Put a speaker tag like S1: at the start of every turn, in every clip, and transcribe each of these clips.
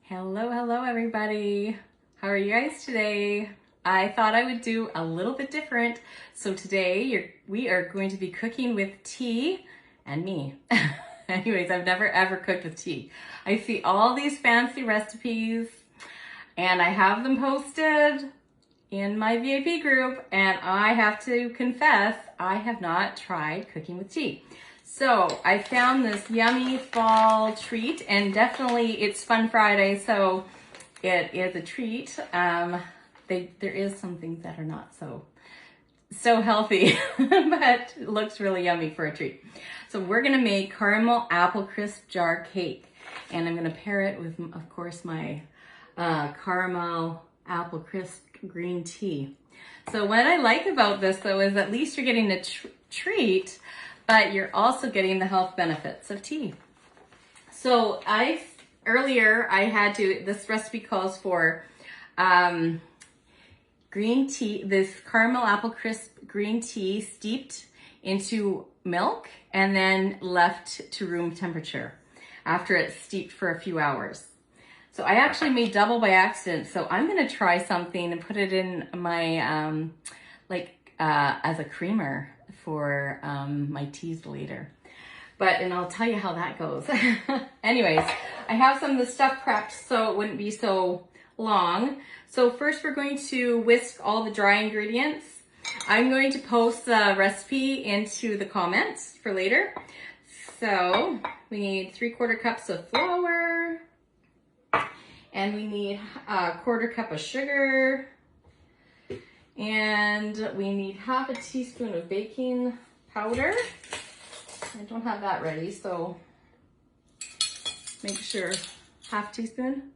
S1: Hello everybody. How are you guys today? I thought I would do a little bit different. So today we are going to be cooking with tea and me. Anyways, I've never ever cooked with tea. I see all these fancy recipes and I have them posted in my VIP group, and I have to confess, I have not tried cooking with tea. So I found this yummy fall treat, and definitely it's Fun Friday, so it is a treat. There is some things that are not so healthy, but it looks really yummy for a treat. So we're gonna make caramel apple crisp jar cake, and I'm gonna pair it with, of course, my caramel apple crisp green tea. So what I like about this though is at least you're getting a treat, but you're also getting the health benefits of tea. So earlier I had this recipe calls for green tea, this caramel apple crisp green tea steeped into milk and then left to room temperature after it's steeped for a few hours. So I actually made double by accident. So I'm gonna try something and put it in my, as a creamer for my teas later. And I'll tell you how that goes. Anyways, I have some of the stuff prepped so it wouldn't be so long. So first we're going to whisk all the dry ingredients. I'm going to post the recipe into the comments for later. So we need 3/4 cups of flour, and we need a 1/4 cup of sugar, and we need 1/2 teaspoon of baking powder. I don't have that ready, so make sure 1/2 teaspoon.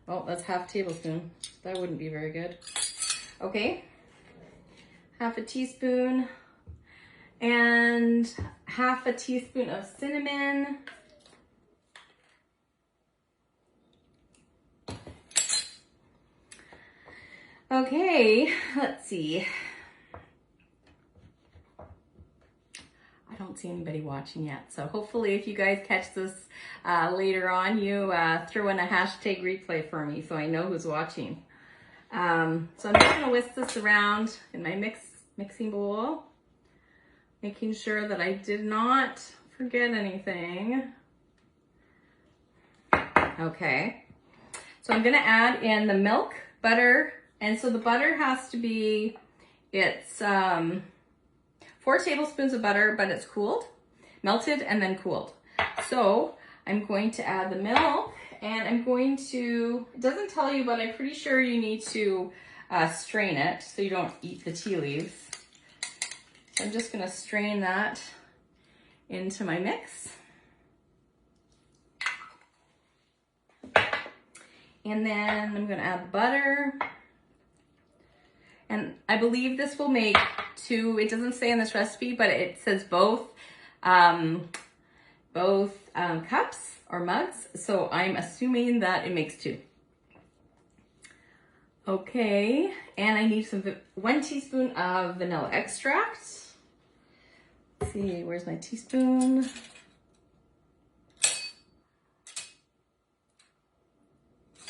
S1: Oh, that's 1/2 tablespoon. That wouldn't be very good. Okay, 1/2 teaspoon, and 1/2 teaspoon of cinnamon. Okay, let's see. I don't see anybody watching yet, so hopefully if you guys catch this later on, you throw in a hashtag replay for me so I know who's watching. So I'm just gonna whisk this around in my mixing bowl, making sure that I did not forget anything. Okay, so I'm gonna add in the milk, butter, and so the butter has to be, it's 4 tablespoons of butter, but it's cooled, melted and then cooled. So I'm going to add the milk, and I'm going to, it doesn't tell you, but I'm pretty sure you need to strain it so you don't eat the tea leaves. So I'm just gonna strain that into my mix. And then I'm gonna add butter. And I believe this will make 2, it doesn't say in this recipe, but it says both cups or mugs. So I'm assuming that it makes 2. Okay, and I need 1 teaspoon of vanilla extract. Let's see, where's my teaspoon?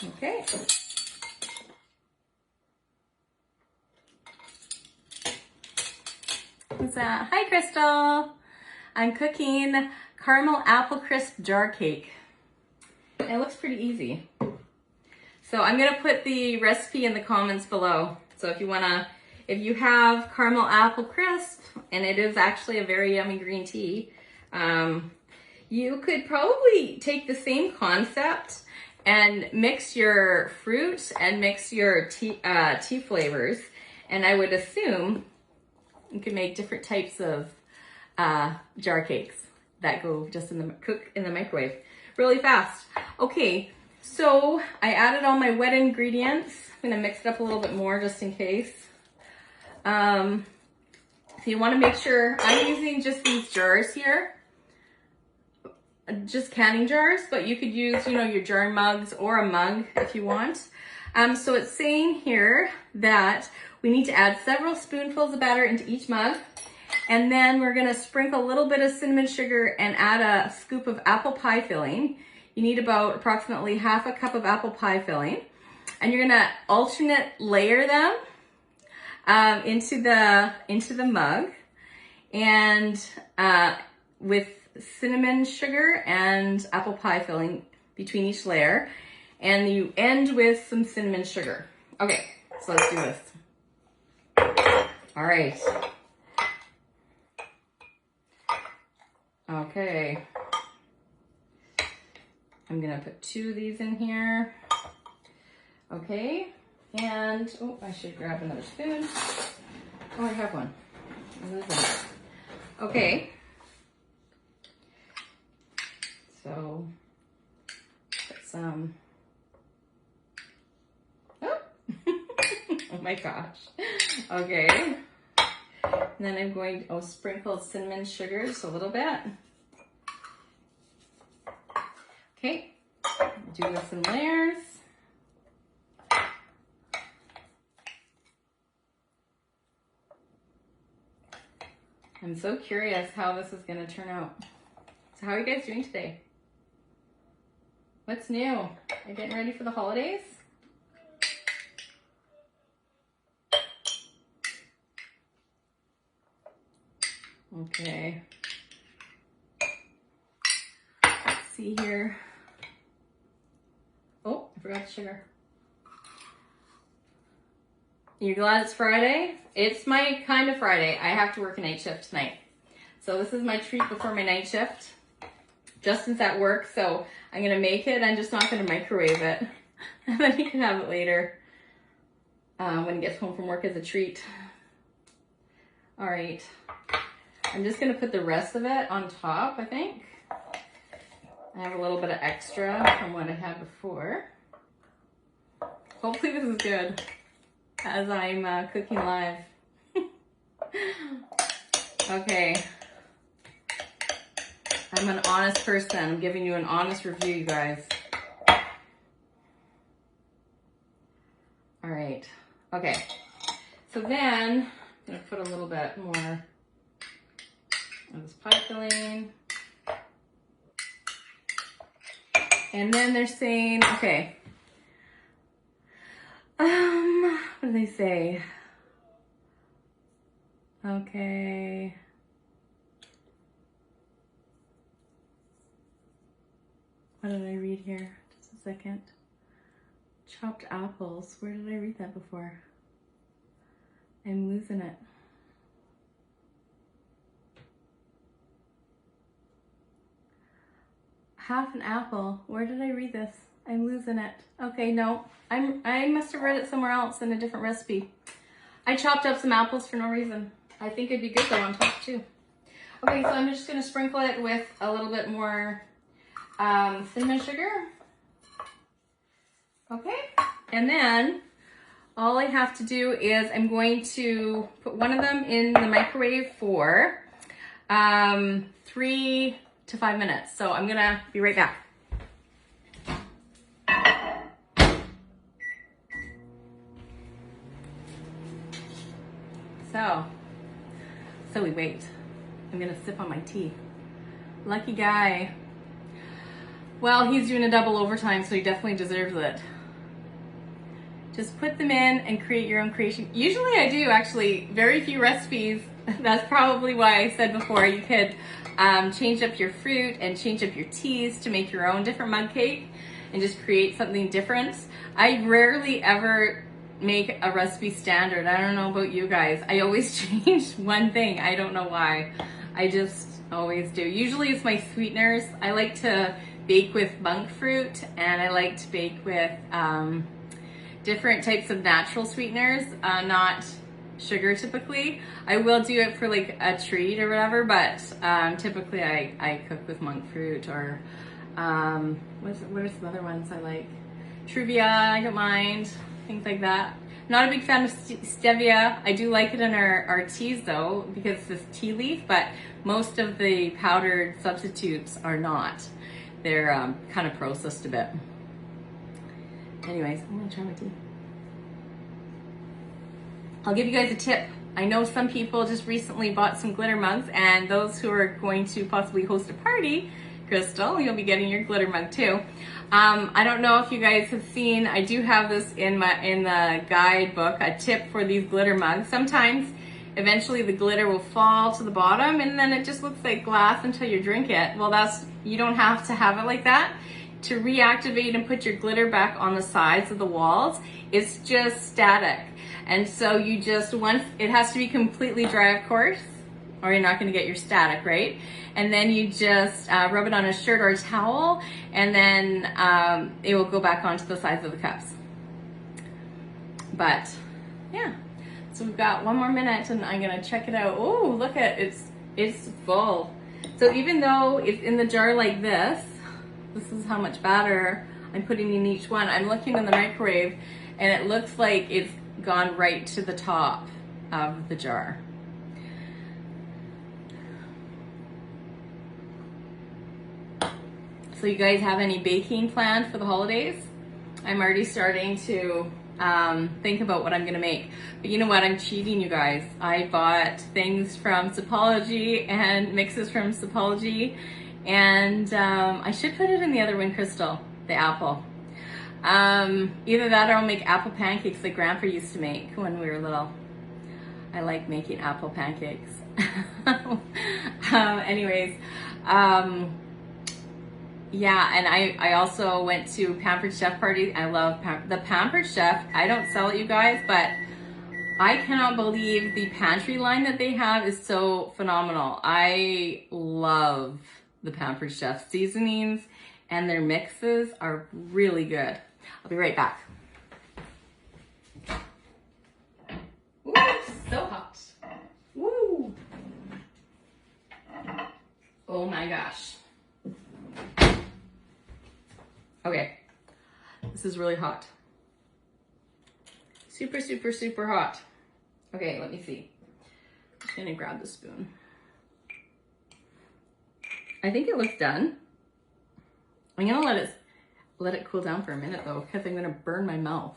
S1: Okay. What's that? Hi, Crystal. I'm cooking caramel apple crisp jar cake. It looks pretty easy. So I'm gonna put the recipe in the comments below. So if you have caramel apple crisp, and it is actually a very yummy green tea, you could probably take the same concept and mix your fruit and mix your tea flavors. And I would assume you can make different types of jar cakes that go just cook in the microwave really fast. Okay, so I added all my wet ingredients. I'm gonna mix it up a little bit more just in case. So you wanna make sure, I'm using just these jars here, just canning jars, but you could use, your jar mugs or a mug if you want. So it's saying here that we need to add several spoonfuls of batter into each mug, and then we're gonna sprinkle a little bit of cinnamon sugar and add a scoop of apple pie filling. you need about approximately half a cup of apple pie filling. And you're gonna alternate layer them into the mug, and with cinnamon sugar and apple pie filling between each layer, and you end with some cinnamon sugar. Okay, so let's do this. All right. Okay. I'm gonna put 2 of these in here. Okay, and oh, I should grab another spoon. Oh, I have one. Okay. So put some. Oh, oh my gosh. Okay. And then I'm going to sprinkle cinnamon sugar just a little bit. Okay. Do with some layers. I'm so curious how this is going to turn out. So how are you guys doing today? What's new? Are you getting ready for the holidays? Okay. Let's see here. Oh, I forgot the sugar. You're glad it's Friday? It's my kind of Friday. I have to work a night shift tonight. So this is my treat before my night shift. Justin's at work, so I'm gonna make it. I'm just not gonna microwave it. And then he can have it later when he gets home from work as a treat. All right. I'm just gonna put the rest of it on top, I think. I have a little bit of extra from what I had before. Hopefully this is good as I'm cooking live. Okay. I'm an honest person. I'm giving you an honest review, you guys. All right. Okay. So then I'm gonna put a little bit more of this pie filling. And then they're saying, okay. What do they say? Okay. What did I read here? Just a second. Chopped apples. Where did I read that before? I'm losing it. Half an apple. Where did I read this? I'm losing it. Okay, no. I must have read it somewhere else in a different recipe. I chopped up some apples for no reason. I think it'd be good though on top too. Okay, so I'm just gonna sprinkle it with a little bit more cinnamon sugar. Okay, and then all I have to do is I'm going to put one of them in the microwave for 3 to 5 minutes. So I'm gonna be right back. So we wait. I'm gonna sip on my tea. Lucky guy. Well, he's doing a double overtime, so he definitely deserves it. Just put them in and create your own creation. Usually I do, actually. Very few recipes. That's probably why I said before you could change up your fruit and change up your teas to make your own different mug cake and just create something different. I rarely ever make a recipe standard. I don't know about you guys. I always change one thing. I don't know why. I just always do. Usually it's my sweeteners. I like to bake with monk fruit, and I like to bake with different types of natural sweeteners, not sugar typically. I will do it for like a treat or whatever, but typically I cook with monk fruit or what are some other ones I like? Truvia, I don't mind, things like that. Not a big fan of stevia. I do like it in our teas though, because it's this tea leaf, but most of the powdered substitutes are not. They're kind of processed a bit. Anyways, I'm gonna try my tea. I'll give you guys a tip. I know some people just recently bought some glitter mugs, and those who are going to possibly host a party, Crystal. You'll be getting your glitter mug too. I don't know if you guys have seen, I do have this in the guidebook, a tip for these glitter mugs. Sometimes eventually the glitter will fall to the bottom and then it just looks like glass until you drink it. Well, you don't have to have it like that. To reactivate and put your glitter back on the sides of the walls, it's just static. And so you just, once, it has to be completely dry, of course, or you're not gonna get your static, right? And then you just rub it on a shirt or a towel, and then it will go back onto the sides of the cups. But yeah, so we've got 1 more minute and I'm gonna check it out. Oh, look at it, it's full. So even though it's in the jar like this is how much batter I'm putting in each one. I'm looking in the microwave and it looks like it's gone right to the top of the jar. So you guys have any baking planned for the holidays? I'm already starting to think about what I'm gonna make. But you know what, I'm cheating, you guys. I bought things from Supology and mixes from Supology, and I should put it in the other one, Crystal, the apple. Either that or I'll make apple pancakes like Grandpa used to make when we were little. I like making apple pancakes. Anyways, yeah, and I also went to Pampered Chef party. I love the Pampered Chef. I don't sell it, you guys, but I cannot believe the pantry line that they have is so phenomenal. I love the Pampered Chef seasonings, and their mixes are really good. I'll be right back. Ooh, so hot. Woo! Oh my gosh. Okay, this is really hot. Super, super, super hot. Okay, let me see. I'm just gonna grab the spoon. I think it looks done. I'm gonna let it cool down for a minute though, because I'm gonna burn my mouth.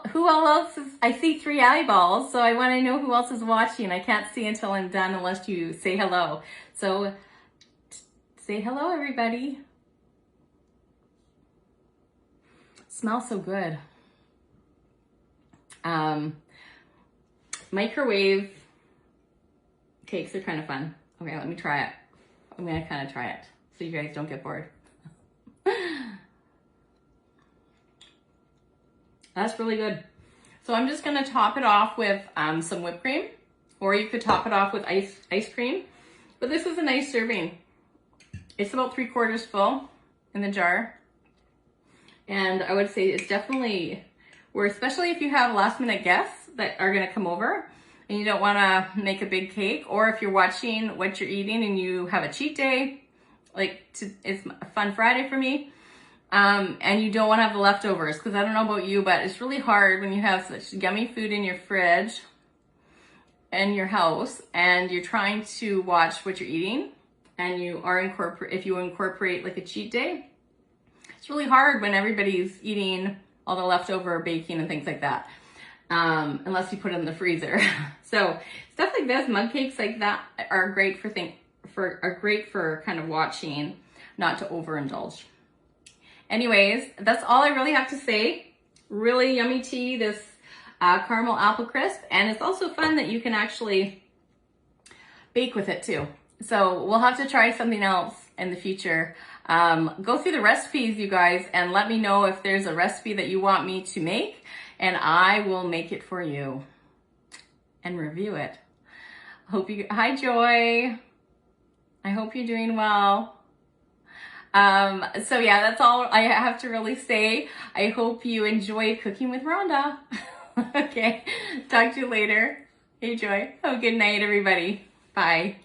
S1: Who else is, I see 3 eyeballs, so I wanna know who else is watching. I can't see until I'm done unless you say hello. So say hello, everybody. Smells so good. Microwave cakes are kind of fun. Okay, let me try it. I'm gonna kind of try it so you guys don't get bored. That's really good. So I'm just gonna top it off with some whipped cream, or you could top it off with ice cream. But this is a nice serving. It's about 3/4 full in the jar. And I would say it's definitely worth, especially if you have last minute guests that are gonna come over and you don't wanna make a big cake, or if you're watching what you're eating and you have a cheat day, it's a fun Friday for me, and you don't wanna have the leftovers, because I don't know about you, but it's really hard when you have such yummy food in your fridge in your house and you're trying to watch what you're eating, and if you incorporate like a cheat day, it's really hard when everybody's eating all the leftover baking and things like that, unless you put it in the freezer. So stuff like this, mug cakes like that, are great for kind of watching, not to overindulge. Anyways, that's all I really have to say. Really yummy tea, this caramel apple crisp, and it's also fun that you can actually bake with it too. So we'll have to try something else in the future. Go through the recipes, you guys, and let me know if there's a recipe that you want me to make, and I will make it for you and review it. Hi Joy. I hope you're doing well. So yeah, that's all I have to really say. I hope you enjoyed cooking with Rhonda. Okay, talk to you later. Hey Joy. Have a good night, everybody. Bye.